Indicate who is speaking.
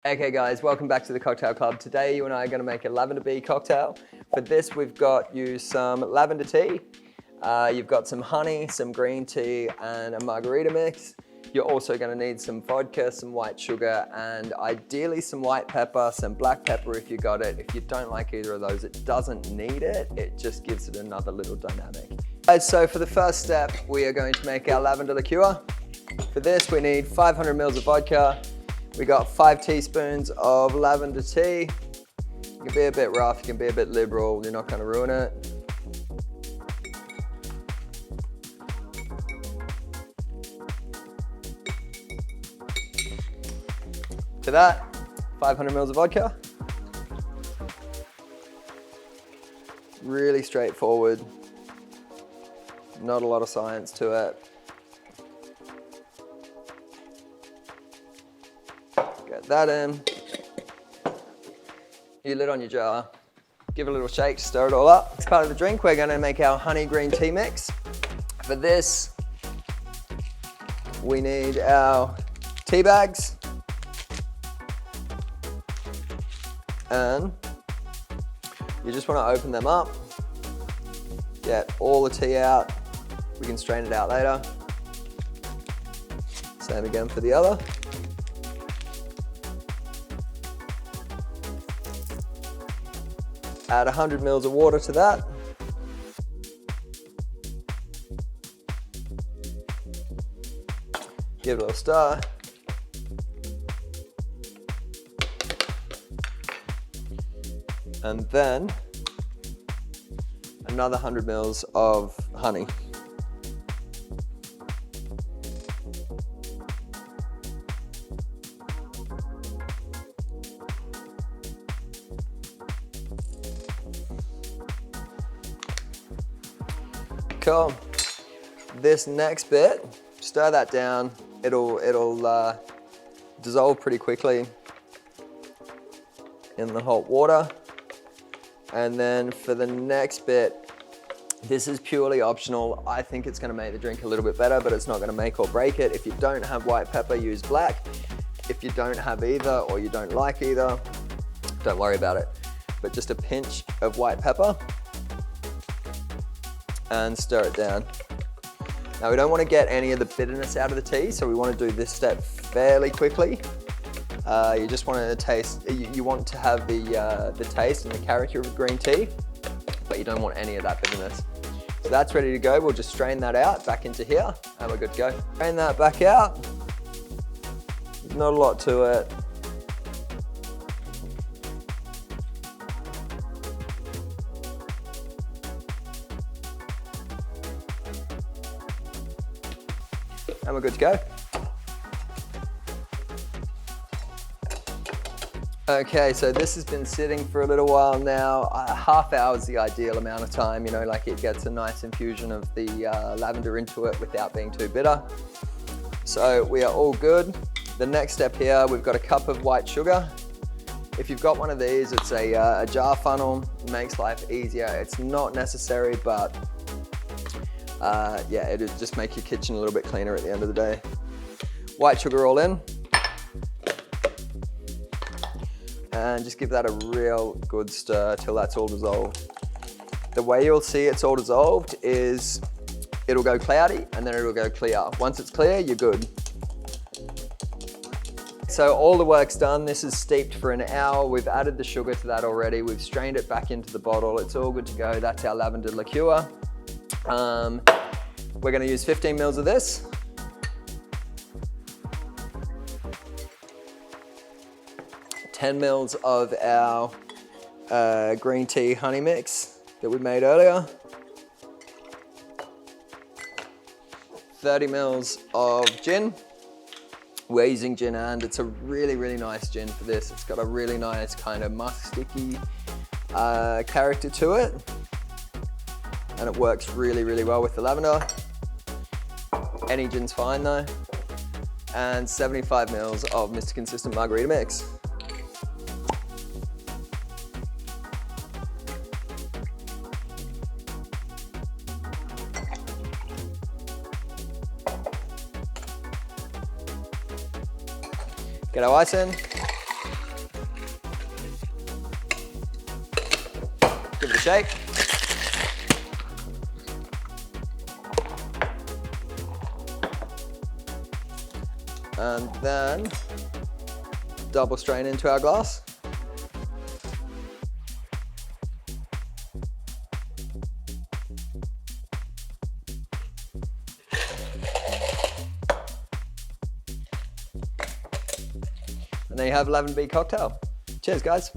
Speaker 1: Okay guys, welcome back to the Cocktail Club. Today you and I are going to make a lavender bee cocktail. For this we've got you some lavender tea, you've got some honey, some green tea and a margarita mix. You're also going to need some vodka, some white sugar and ideally some white pepper, some black pepper if you got it. If you don't like either of those, it doesn't need it. It just gives it another little dynamic. So for the first step, we are going to make our lavender liqueur. For this we need 500 mils of vodka. We got 5 teaspoons of lavender tea. You can be a bit rough, you can be a bit liberal, you're not going to ruin it. To that, 500 mils of vodka. Really straightforward, not a lot of science to it. Get that in. You lid on your jar, give it a little shake, stir it all up. As part of the drink, we're going to make our honey green tea mix. For this, we need our tea bags. And you just want to open them up, get all the tea out. We can strain it out later. Same again for the other. Add 100 mils of water to that. Give it a little stir. And then another 100 mils of honey. Cool. This next bit, stir that down. It'll dissolve pretty quickly in the hot water. And then for the next bit, this is purely optional. I think it's going to make the drink a little bit better, but it's not going to make or break it. If you don't have white pepper, use black. If you don't have either or you don't like either, don't worry about it. But just a pinch of white pepper and stir it down. Now we don't want to get any of the bitterness out of the tea, so we want to do this step fairly quickly. You just want to taste, you want to have the taste and the character of green tea, but you don't want any of that bitterness. So that's ready to go. We'll just strain that out back into here and we're good to go. Strain that back out. There's not a lot to it. And we're good to go. Okay, so this has been sitting for a little while now. A half hour is the ideal amount of time, you know, like it gets a nice infusion of the lavender into it without being too bitter. So we are all good. The next step here, we've got a cup of white sugar. If you've got one of these, it's a jar funnel. It makes life easier. It's not necessary, but yeah, it'll just make your kitchen a little bit cleaner at the end of the day. White sugar all in. And just give that a real good stir till that's all dissolved. The way you'll see it's all dissolved is it'll go cloudy and then it'll go clear. Once it's clear, you're good. So all the work's done. This is steeped for an hour. We've added the sugar to that already. We've strained it back into the bottle. It's all good to go. That's our lavender liqueur. We're going to use 15 mils of this. $10 mils of our green tea honey mix that we made earlier. 30 mils of gin. We're using gin and it's a really, really nice gin for this. It's got a really nice kind of musk sticky character to it. And it works really, really well with the lavender. Any gin's fine though. And 75 mils of Mr. Consistent Margarita mix. Get our ice in. shake. And then double strain into our glass. And there you have Lavender Tea cocktail. Cheers, guys.